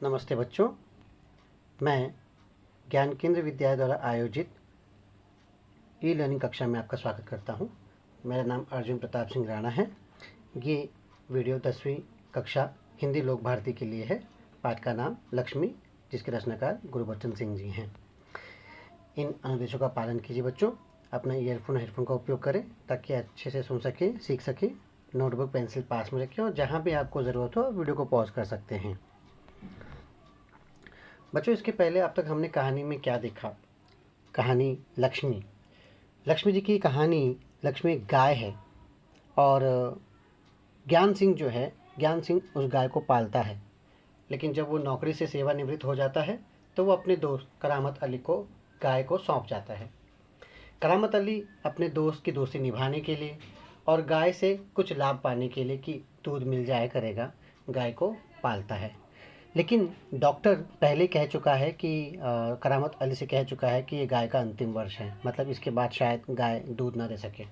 नमस्ते बच्चों, मैं ज्ञान केंद्र विद्यालय द्वारा आयोजित ई लर्निंग कक्षा में आपका स्वागत करता हूं। मेरा नाम अर्जुन प्रताप सिंह राणा है। ये वीडियो 10वीं कक्षा हिंदी लोक भारती के लिए है। पाठ का नाम लक्ष्मी, जिसके रचनाकार गुरबचन सिंह जी हैं। इन अनुदेशों का पालन कीजिए बच्चों। अपना ईयरफोन हेडफोन का उपयोग करें ताकि अच्छे से सुन सकें, सीख सकें। नोटबुक पेंसिल पास में रखें और जहाँ भी आपको ज़रूरत हो वीडियो को पॉज कर सकते हैं। बच्चों, इसके पहले अब तक हमने कहानी में क्या देखा? कहानी लक्ष्मी। लक्ष्मी जी की कहानी, लक्ष्मी एक गाय है और ज्ञान सिंह जो है, ज्ञान सिंह उस गाय को पालता है। लेकिन जब वो नौकरी से सेवानिवृत्त हो जाता है तो वो अपने दोस्त करामत अली को गाय को सौंप जाता है। करामत अली अपने दोस्त की दोस्ती निभाने के लिए और गाय से कुछ लाभ पाने के लिए कि दूध मिल जाया करेगा, गाय को पालता है। लेकिन डॉक्टर पहले कह चुका है कि करामत अली से कह चुका है कि ये गाय का अंतिम वर्ष है, मतलब इसके बाद शायद गाय दूध ना दे सके।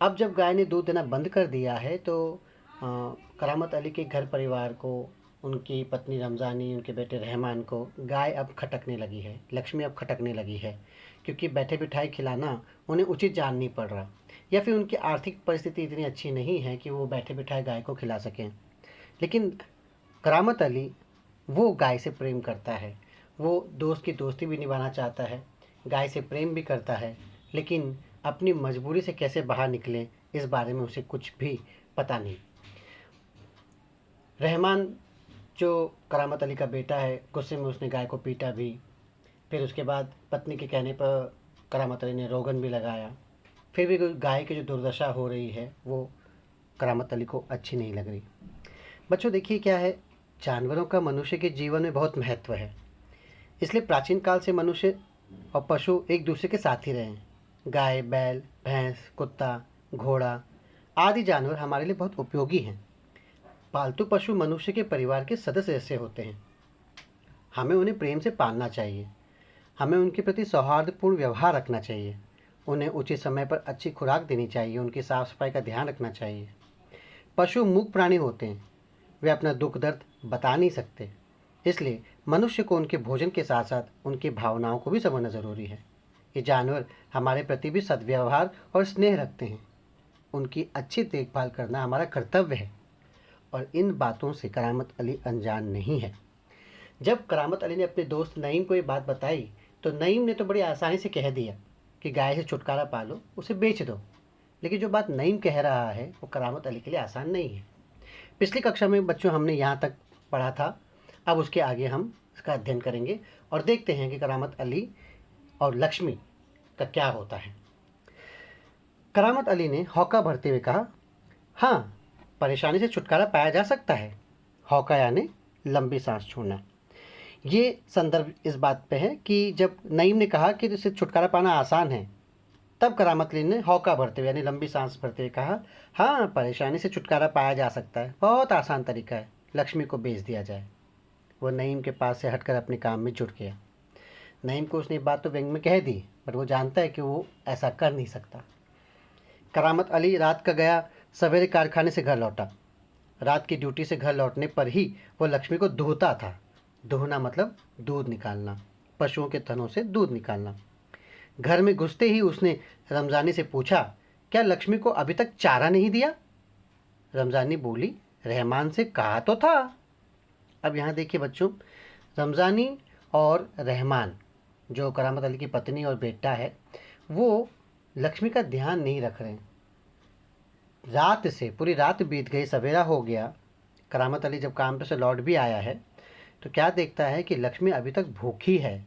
अब जब गाय ने दूध देना बंद कर दिया है तो करामत अली के घर परिवार को, उनकी पत्नी रमज़ानी, उनके बेटे रहमान को गाय अब खटकने लगी है, लक्ष्मी अब खटकने लगी है, क्योंकि बैठे बिठाए खिलाना उन्हें उचित जान नहीं पड़ रहा, या फिर उनकी आर्थिक परिस्थिति इतनी अच्छी नहीं है कि वो बैठे बिठाए गाय को खिला सकें। लेकिन करामत अली वो गाय से प्रेम करता है, वो दोस्त की दोस्ती भी निभाना चाहता है, गाय से प्रेम भी करता है, लेकिन अपनी मजबूरी से कैसे बाहर निकले इस बारे में उसे कुछ भी पता नहीं। रहमान जो करामत अली का बेटा है, गुस्से में उसने गाय को पीटा भी। फिर उसके बाद पत्नी के कहने पर करामत अली ने रोगन भी लगाया। फिर भी गाय की जो दुर्दशा हो रही है वो करामत अली को अच्छी नहीं लग रही। बच्चों देखिए क्या है, जानवरों का मनुष्य के जीवन में बहुत महत्व है। इसलिए प्राचीन काल से मनुष्य और पशु एक दूसरे के साथ ही रहे हैं। गाय, बैल, भैंस, कुत्ता, घोड़ा आदि जानवर हमारे लिए बहुत उपयोगी हैं। पालतू पशु मनुष्य के परिवार के सदस्य जैसे होते हैं। हमें उन्हें प्रेम से पालना चाहिए। हमें उनके प्रति सौहार्दपूर्ण व्यवहार रखना चाहिए। उन्हें उचित समय पर अच्छी खुराक देनी चाहिए। उनकी साफ सफाई का ध्यान रखना चाहिए। पशु मूक प्राणी होते हैं, वे अपना दुख दर्द बता नहीं सकते। इसलिए मनुष्य को उनके भोजन के साथ साथ उनकी भावनाओं को भी समझना ज़रूरी है। ये जानवर हमारे प्रति भी सद्व्यवहार और स्नेह रखते हैं। उनकी अच्छी देखभाल करना हमारा कर्तव्य है और इन बातों से करामत अली अनजान नहीं है। जब करामत अली ने अपने दोस्त नईम को ये बात बताई तो नईम ने तो बड़ी आसानी से कह दिया कि गाय से छुटकारा पालो, उसे बेच दो। लेकिन जो बात नईम कह रहा है वो करामत अली के लिए आसान नहीं है। पिछली कक्षा में बच्चों हमने यहाँ तक पढ़ा था। अब उसके आगे हम इसका अध्ययन करेंगे और देखते हैं कि करामत अली और लक्ष्मी का क्या होता है। करामत अली ने हौका भरते हुए कहा, हाँ, परेशानी से छुटकारा पाया जा सकता है। हौका यानी लंबी सांस छोड़ना। ये संदर्भ इस बात पे है कि जब नईम ने कहा कि इससे छुटकारा पाना आसान है, तब करामत अली ने हौका भरते हुए यानी लंबी सांस भरते हुए कहा, हाँ, परेशानी से छुटकारा पाया जा सकता है। बहुत आसान तरीका है, लक्ष्मी को बेच दिया जाए। वो नईम के पास से हटकर अपने काम में जुट गया। नईम को उसने बात तो व्यंग में कह दी, पर वो जानता है कि वो ऐसा कर नहीं सकता। करामत अली रात का गया, सवेरे कारखाने से घर लौटा। रात की ड्यूटी से घर लौटने पर ही वो लक्ष्मी को दूहता था। दूहना मतलब दूध निकालना, पशुओं के थनों से दूध निकालना। घर में घुसते ही उसने रमज़ानी से पूछा, क्या लक्ष्मी को अभी तक चारा नहीं दिया? रमज़ानी बोली, रहमान से कहा तो था। अब यहाँ देखिए बच्चों, रमज़ानी और रहमान जो करामत अली की पत्नी और बेटा है, वो लक्ष्मी का ध्यान नहीं रख रहे हैं। रात से पूरी रात बीत गई, सवेरा हो गया। करामत अली जब काम पे से लौट भी आया है तो क्या देखता है कि लक्ष्मी अभी तक भूखी है।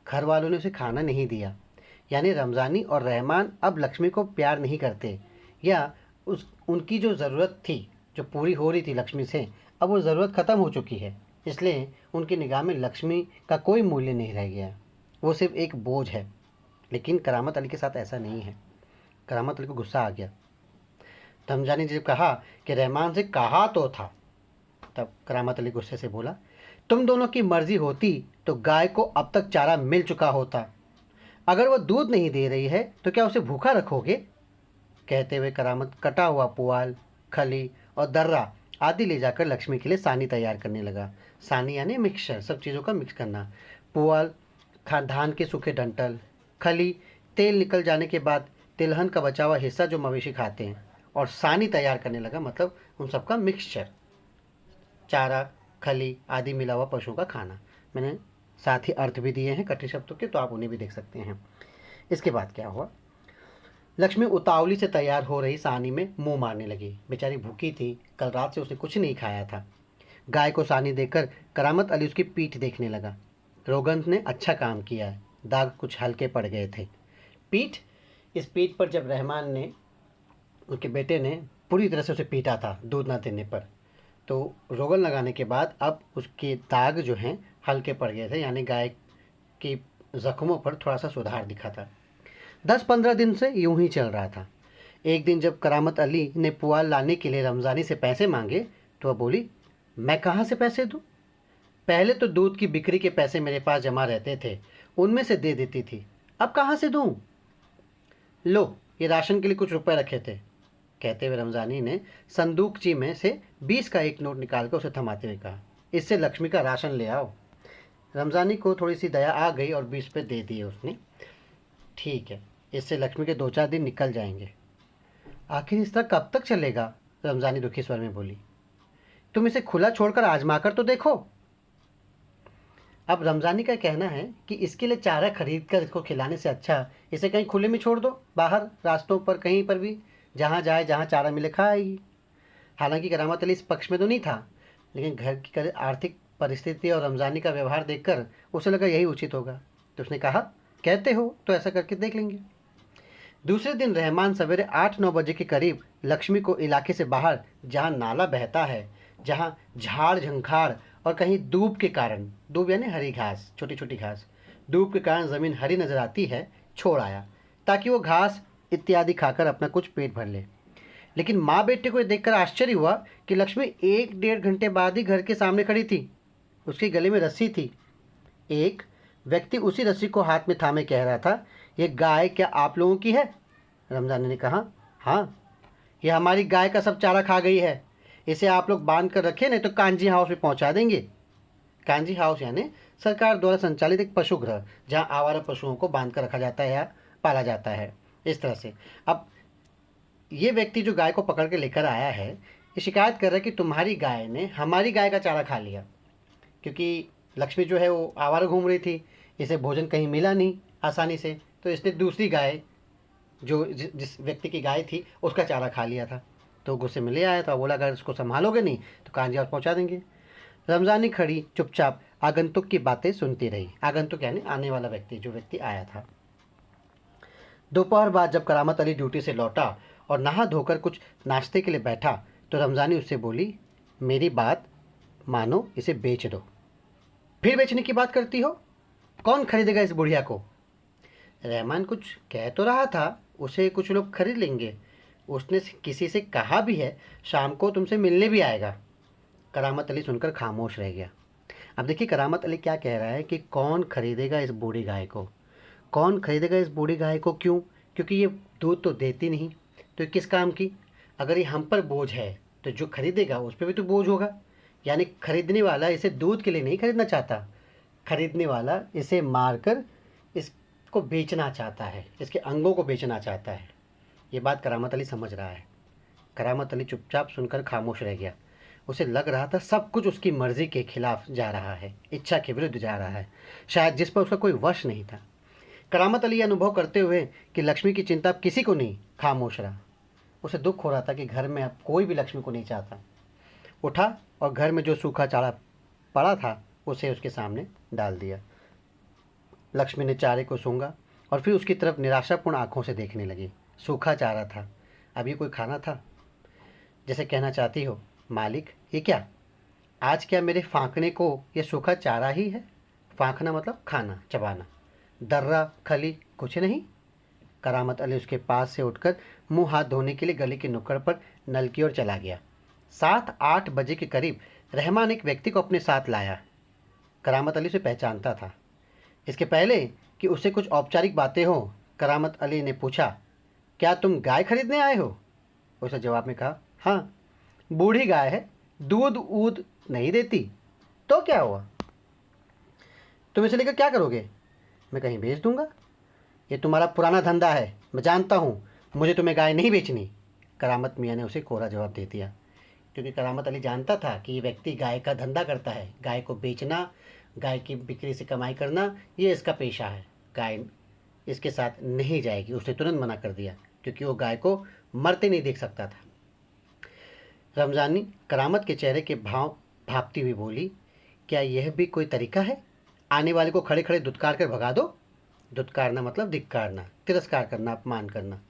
घर वालों ने उसे खाना नहीं दिया। यानी रमज़ानी और रहमान अब लक्ष्मी को प्यार नहीं करते, या उनकी जो ज़रूरत थी, जो पूरी हो रही थी लक्ष्मी से, अब वो ज़रूरत ख़त्म हो चुकी है। इसलिए उनकी निगाह में लक्ष्मी का कोई मूल्य नहीं रह गया। वो सिर्फ एक बोझ है। लेकिन करामत अली के साथ ऐसा नहीं है। करामत अली को गुस्सा आ गया। रमज़ानी ने जब कहा कि रहमान से कहा तो था, तब करामत अली गुस्से से बोला, तुम दोनों की मर्जी होती तो गाय को अब तक चारा मिल चुका होता। अगर वो दूध नहीं दे रही है तो क्या उसे भूखा रखोगे? कहते हुए करामत कटा हुआ पुआल, खली और दर्रा आदि ले जाकर लक्ष्मी के लिए सानी तैयार करने लगा। सानी यानी मिक्सचर, सब चीज़ों का मिक्स करना। पुआल, धान के सूखे डंठल, खली, तेल निकल जाने के बाद तिलहन का बचा हुआ हिस्सा जो मवेशी खाते हैं, और सानी तैयार करने लगा, मतलब उन सबका मिक्सचर, चारा, खली आदि मिला हुआ पशुओं का खाना। मैंने साथ ही अर्थ भी दिए हैं कठिन शब्दों के, तो आप उन्हें भी देख सकते हैं। इसके बाद क्या हुआ, लक्ष्मी उतावली से तैयार हो रही सानी में मुंह मारने लगी। बेचारी भूखी थी, कल रात से उसने कुछ नहीं खाया था। गाय को सानी देकर करामत अली उसकी पीठ देखने लगा। रोगन ने अच्छा काम किया है, दाग कुछ हल्के पड़ गए थे। पीठ, इस पीठ पर जब रहमान ने, उसके बेटे ने पूरी तरह से उसे पीटा था दूध ना देने पर, तो रोगन लगाने के बाद अब उसके दाग जो हैं हल्के पड़ गए थे, यानी गाय के ज़ख्मों पर थोड़ा सा सुधार दिखा था। 10-15 दिन से यूं ही चल रहा था। एक दिन जब करामत अली ने पुआल लाने के लिए रमज़ानी से पैसे मांगे, तो वह बोली, मैं कहाँ से पैसे दूँ? पहले तो दूध की बिक्री के पैसे मेरे पास जमा रहते थे, उनमें से दे देती थी, अब कहाँ से दूँ? लो, ये राशन के लिए कुछ रुपए रखे थे, कहते हुए रमज़ानी ने संदूकची में से 20 का एक नोट निकाल कर उसे थमाते हुए कहा, इससे लक्ष्मी का राशन ले आओ। रमज़ानी को थोड़ी सी दया आ गई और 20 पे दे दिए उसने। ठीक है, इससे लक्ष्मी के 2-4 दिन निकल जाएंगे। आखिर इस तरह कब तक चलेगा? रमज़ानी दुखी स्वर में बोली। तुम इसे खुला छोड़कर आजमा कर तो देखो। अब रमज़ानी का कहना है कि इसके लिए चारा खरीद कर इसको खिलाने से अच्छा इसे कहीं खुले में छोड़ दो, बाहर रास्तों पर कहीं पर भी, जहाँ जाए जहाँ चारा मिले खाएगी। हालांकि करामत अली इस पक्ष में तो नहीं था, लेकिन घर की आर्थिक परिस्थिति और रमज़ानी का व्यवहार देखकर उसे लगा यही उचित होगा, तो उसने कहा, कहते हो तो ऐसा करके देख लेंगे। दूसरे दिन रहमान सवेरे 8-9 बजे के करीब लक्ष्मी को इलाके से बाहर, जहाँ नाला बहता है, जहाँ झाड़ झंखाड़ और कहीं दूब के कारण, दूब यानी हरी घास, छोटी छोटी घास, दूब के कारण ज़मीन हरी नज़र आती है, छोड़ आया, ताकि वो घास इत्यादि खाकर अपना कुछ पेट भर ले। लेकिन माँ बेटे को देखकर आश्चर्य हुआ कि लक्ष्मी 1-1.5 घंटे बाद ही घर के सामने खड़ी थी। उसके गले में रस्सी थी। एक व्यक्ति उसी रस्सी को हाथ में थामे कह रहा था, ये गाय क्या आप लोगों की है? रमज़ानी ने कहा, हाँ, यह हमारी गाय का सब चारा खा गई है, इसे आप लोग बांध कर रखें, नहीं तो कांजी हाउस में पहुंचा देंगे। कांजी हाउस यानी सरकार द्वारा संचालित एक पशुगृह, जहां आवारा पशुओं को बांध कर रखा जाता है या पाला जाता है, इस तरह से। अब ये व्यक्ति जो गाय को पकड़ के लेकर आया है, ये शिकायत कर रहा है कि तुम्हारी गाय ने हमारी गाय का चारा खा लिया, क्योंकि लक्ष्मी जो है वो आवारा घूम रही थी, इसे भोजन कहीं मिला नहीं आसानी से, तो इसने दूसरी गाय, जो जिस व्यक्ति की गाय थी, उसका चारा खा लिया था। तो गुस्से में ले आया था, बोला अगर इसको संभालोगे नहीं तो कांजी हाउस पहुँचा देंगे। रमज़ानी खड़ी चुपचाप आगंतुक की बातें सुनती रही। आगंतुक यानी आने वाला व्यक्ति, जो व्यक्ति आया था। दोपहर बाद जब करामत अली ड्यूटी से लौटा और नहा धोकर कुछ नाश्ते के लिए बैठा, तो रमज़ानी उससे बोली, मेरी बात मानो, इसे बेच दो। फिर बेचने की बात करती हो? कौन खरीदेगा इस बुढ़िया को? रहमान कुछ कह तो रहा था, उसे कुछ लोग खरीद लेंगे, उसने किसी से कहा भी है शाम को तुमसे मिलने भी आएगा। करामत अली सुनकर खामोश रह गया। अब देखिए करामत अली क्या कह रहा है कि कौन खरीदेगा इस बूढ़ी गाय को, कौन खरीदेगा इस बूढ़ी गाय को? क्यों? क्योंकि ये दूध तो देती नहीं, तो ये किस काम की? अगर ये हम पर बोझ है तो जो खरीदेगा उस पर भी तो बोझ होगा। यानी खरीदने वाला इसे दूध के लिए नहीं खरीदना चाहता, खरीदने वाला इसे मारकर इसको बेचना चाहता है, इसके अंगों को बेचना चाहता है। ये बात करामत अली समझ रहा है। करामत अली चुपचाप सुनकर खामोश रह गया। उसे लग रहा था सब कुछ उसकी मर्जी के खिलाफ जा रहा है, इच्छा के विरुद्ध जा रहा है, शायद जिस पर उसका कोई वश नहीं था। करामत अली अनुभव करते हुए कि लक्ष्मी की चिंता किसी को नहीं, खामोश रहा। उसे दुख हो रहा था कि घर में अब कोई भी लक्ष्मी को नहीं चाहता। उठा और घर में जो सूखा चारा पड़ा था उसे उसके सामने डाल दिया। लक्ष्मी ने चारे को सूंघा और फिर उसकी तरफ निराशापूर्ण आंखों से देखने लगी। सूखा चारा था, अभी कोई खाना था? जैसे कहना चाहती हो, मालिक ये क्या, आज क्या मेरे फांकने को ये सूखा चारा ही है? फांकना मतलब खाना, चबाना। दर्रा खली कुछ नहीं। करामत अली उसके पास से उठकर मुंह हाथ धोने के लिए गली के नुक्कड़ पर नल की ओर चला गया। 7-8 बजे के करीब रहमान एक व्यक्ति को अपने साथ लाया। करामत अली उसे पहचानता था। इसके पहले कि उससे कुछ औपचारिक बातें हों, करामत अली ने पूछा, क्या तुम गाय खरीदने आए हो? उसने जवाब में कहा, हाँ। बूढ़ी गाय है, दूध ऊध नहीं देती। तो क्या हुआ? तुम इसे लेकर क्या करोगे? मैं कहीं बेच दूंगा। ये तुम्हारा पुराना धंधा है, मैं जानता हूँ। मुझे तुम्हें गाय नहीं बेचनी। करामत मियाँ ने उसे कोरा जवाब दे दिया, क्योंकि करामत अली जानता था कि ये व्यक्ति गाय का धंधा करता है। गाय को बेचना, गाय की बिक्री से कमाई करना, ये इसका पेशा है। गाय इसके साथ नहीं जाएगी। उसने तुरंत मना कर दिया, क्योंकि वो गाय को मरते नहीं देख सकता था। रमज़ानी करामत के चेहरे के भाव भापती हुई बोली, क्या यह भी कोई तरीका है? आने वाले को खड़े खड़े धुतकार कर भगा दो। धुतकारना मतलब धिक्कारना, तिरस्कार करना, अपमान करना।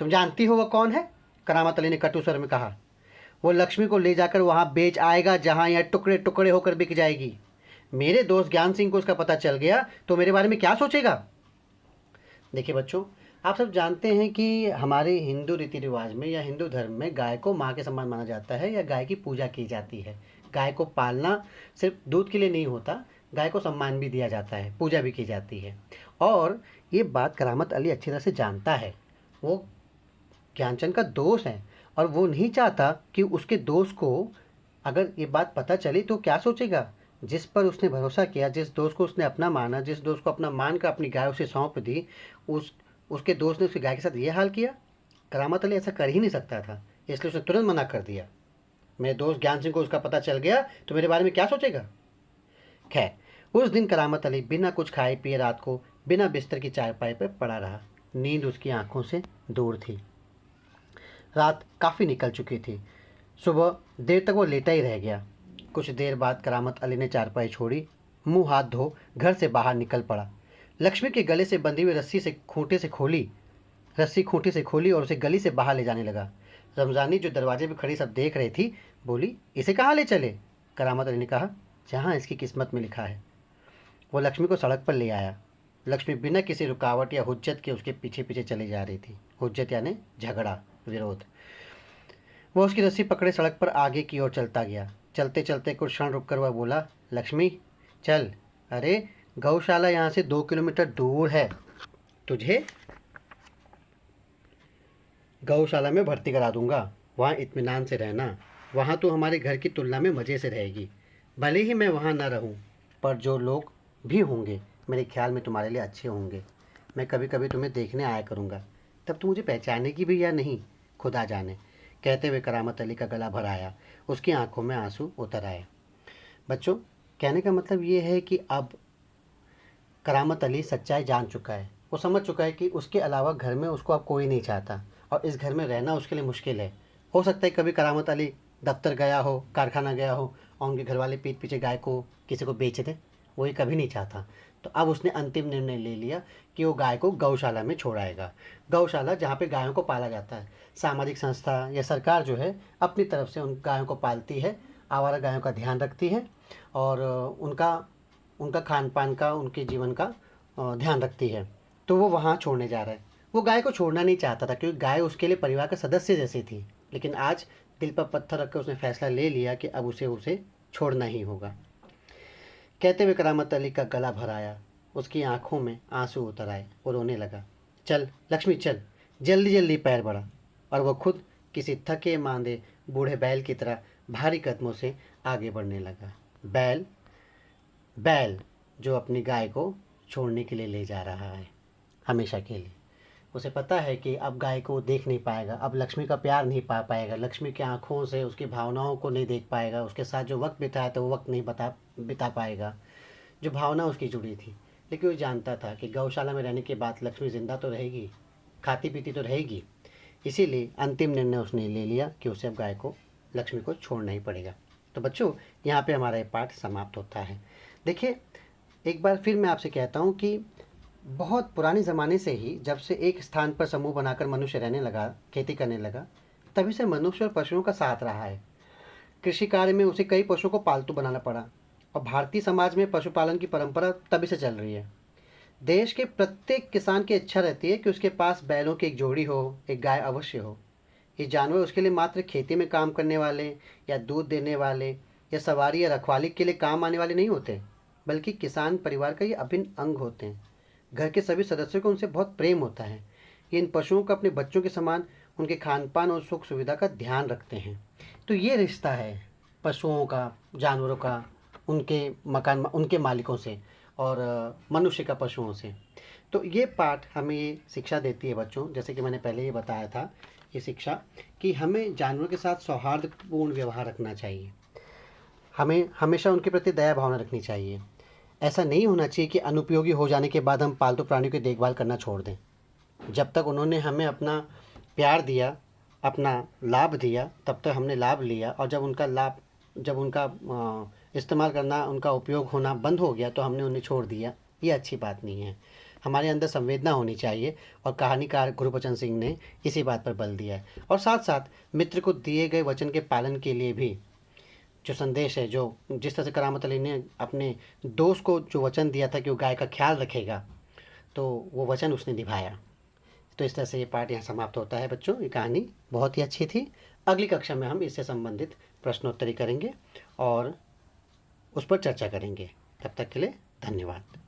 तुम जानती हो वह कौन है? करामत अली ने कटु स्वर में कहा। वो लक्ष्मी को ले जाकर वहाँ बेच आएगा, जहाँ यह टुकड़े टुकड़े होकर बिक जाएगी। मेरे दोस्त ज्ञान सिंह को उसका पता चल गया तो मेरे बारे में क्या सोचेगा? देखिए बच्चों, आप सब जानते हैं कि हमारे हिंदू रीति रिवाज में या हिंदू धर्म में गाय को माँ के समान माना जाता है, या गाय की पूजा की जाती है। गाय को पालना सिर्फ दूध के लिए नहीं होता, गाय को सम्मान भी दिया जाता है, पूजा भी की जाती है। और ये बात करामत अली अच्छी तरह से जानता है। वो ज्ञानचंद का दोस्त है, और वो नहीं चाहता कि उसके दोस्त को अगर ये बात पता चली तो क्या सोचेगा। जिस पर उसने भरोसा किया, जिस दोस्त को उसने अपना माना, जिस दोस्त को अपना मान कर अपनी गाय उसे सौंप दी, उसके दोस्त ने उसकी गाय के साथ ये हाल किया। करामत अली ऐसा कर ही नहीं सकता था, इसलिए उसने तुरंत मना कर दिया। मेरे दोस्त ज्ञान सिंह को उसका पता चल गया तो मेरे बारे में क्या सोचेगा? खैर, उस दिन करामत अली बिना कुछ खाए पिए रात को बिना बिस्तर की चारपाई पर पड़ा रहा। नींद उसकी आंखों से दूर थी। रात काफ़ी निकल चुकी थी। सुबह देर तक वो लेटा ही रह गया। कुछ देर बाद करामत अली ने चारपाई छोड़ी, मुंह हाथ धो घर से बाहर निकल पड़ा। लक्ष्मी के गले से बंधी हुई रस्सी खूंटी से खोली और उसे गली से बाहर ले जाने लगा। रमज़ानी जो दरवाजे पर खड़ी सब देख रही थी, बोली, इसे कहाँ ले चले? करामत अली ने कहा, जहाँ इसकी किस्मत में लिखा है। वो लक्ष्मी को सड़क पर ले आया। लक्ष्मी बिना किसी रुकावट या हुज्जत के उसके पीछे पीछे चली जा रही थी। हुज्जत यानी झगड़ा, विरोध। वह उसकी रस्सी पकड़े सड़क पर आगे की ओर चलता गया। चलते चलते कुछ क्षण रुककर वह बोला, लक्ष्मी चल। अरे, गौशाला यहाँ से 2 किलोमीटर दूर है। तुझे गौशाला में भर्ती करा दूंगा। वहाँ इत्मीनान से रहना। वहाँ तो हमारे घर की तुलना में मज़े से रहेगी। भले ही मैं वहाँ ना रहूँ, पर जो लोग भी होंगे मेरे ख्याल में तुम्हारे लिए अच्छे होंगे। मैं कभी कभी तुम्हें देखने आया करूँगा, तब तुम मुझे पहचानेगी भी या नहीं, खुदा जाने। कहते हुए करामत अली का गला भर आया, उसकी आंखों में आंसू उतर आए। बच्चों, कहने का मतलब ये है कि अब करामत अली सच्चाई जान चुका है। वो समझ चुका है कि उसके अलावा घर में उसको अब कोई नहीं चाहता, और इस घर में रहना उसके लिए मुश्किल है। हो सकता है कभी करामत अली दफ्तर गया हो, कारखाना गया हो, और उनके घर वाले पीठ पीछे गाय को किसी को बेच दें। वो ये कभी नहीं चाहता। तो अब उसने अंतिम निर्णय ले लिया कि वो गाय को गौशाला में छोड़ाएगा। गौशाला जहाँ पे गायों को पाला जाता है। सामाजिक संस्था या सरकार जो है अपनी तरफ से उन गायों को पालती है, आवारा गायों का ध्यान रखती है, और उनका उनका खान पान का, उनके जीवन का ध्यान रखती है। तो वो वहाँ छोड़ने जा रहा है। वो गाय को छोड़ना नहीं चाहता था, क्योंकि गाय उसके लिए परिवार का सदस्य जैसी थी। लेकिन आज दिल पर पत्थर रख कर उसने फैसला ले लिया कि अब उसे उसे छोड़ना ही होगा। कहते हुए करामत अली का गला भर आया, उसकी आंखों में आंसू उतर आए, और रोने लगा। चल लक्ष्मी चल, जल्दी जल्दी पैर बढ़ा। और वह खुद किसी थके मांदे बूढ़े बैल की तरह भारी कदमों से आगे बढ़ने लगा। बैल बैल जो अपनी गाय को छोड़ने के लिए ले जा रहा है, हमेशा के लिए। उसे पता है कि अब गाय को देख नहीं पाएगा, अब लक्ष्मी का प्यार नहीं पा पाएगा, लक्ष्मी की आंखों से उसकी भावनाओं को नहीं देख पाएगा, उसके साथ जो वक्त बिताया तो वो वक्त नहीं बिता पाएगा, जो भावना उसकी जुड़ी थी। लेकिन वो जानता था कि गौशाला में रहने के बाद लक्ष्मी ज़िंदा तो रहेगी, खाती पीती तो रहेगी। इसीलिए अंतिम निर्णय उसने ले लिया कि उसे अब गाय को, लक्ष्मी को छोड़ना ही पड़ेगा। तो बच्चों, यहाँ पे हमारा ये पाठ समाप्त होता है। देखिए, एक बार फिर मैं आपसे कहता हूँ कि बहुत पुराने ज़माने से ही, जब से एक स्थान पर समूह बनाकर मनुष्य रहने लगा, खेती करने लगा, तभी से मनुष्य और पशुओं का साथ रहा है। कृषि कार्य में उसे कई पशुओं को पालतू बनाना पड़ा, और भारतीय समाज में पशुपालन की परंपरा तभी से चल रही है। देश के प्रत्येक किसान की इच्छा रहती है कि उसके पास बैलों की एक जोड़ी हो, एक गाय अवश्य हो। ये जानवर उसके लिए मात्र खेती में काम करने वाले, या दूध देने वाले, या सवारी या रखवाली के लिए काम आने वाले नहीं होते, बल्कि किसान परिवार का ये अभिन्न अंग होते हैं। घर के सभी सदस्यों को उनसे बहुत प्रेम होता है। ये इन पशुओं को अपने बच्चों के समान उनके खान पान और सुख सुविधा का ध्यान रखते हैं। तो ये रिश्ता है पशुओं का, जानवरों का उनके मकान उनके मालिकों से और मनुष्य का पशुओं से। तो ये पाठ हमें ये शिक्षा देती है बच्चों, जैसे कि मैंने पहले ही बताया था, ये शिक्षा कि हमें जानवरों के साथ सौहार्दपूर्ण व्यवहार रखना चाहिए। हमें हमेशा उनके प्रति दया भावना रखनी चाहिए। ऐसा नहीं होना चाहिए कि अनुपयोगी हो जाने के बाद हम पालतू प्राणियों की देखभाल करना छोड़ दें। जब तक उन्होंने हमें अपना प्यार दिया, अपना लाभ दिया, तब तक हमने लाभ लिया, और जब उनका इस्तेमाल करना, उनका उपयोग होना बंद हो गया तो हमने उन्हें छोड़ दिया। ये अच्छी बात नहीं है। हमारे अंदर संवेदना होनी चाहिए, और कहानीकार गुरबचन सिंह ने इसी बात पर बल दिया है। और साथ साथ मित्र को दिए गए वचन के पालन के लिए भी जो संदेश है, जो जिस तरह से करामत अली ने अपने दोस्त को जो वचन दिया था कि वो गाय का ख्याल रखेगा, तो वो वचन उसने निभाया। तो इस तरह से ये पाठ यहाँ समाप्त होता है बच्चों। ये कहानी बहुत ही अच्छी थी। अगली कक्षा में हम इससे संबंधित प्रश्नोत्तरी करेंगे और उस पर चर्चा करेंगे। तब तक के लिए धन्यवाद।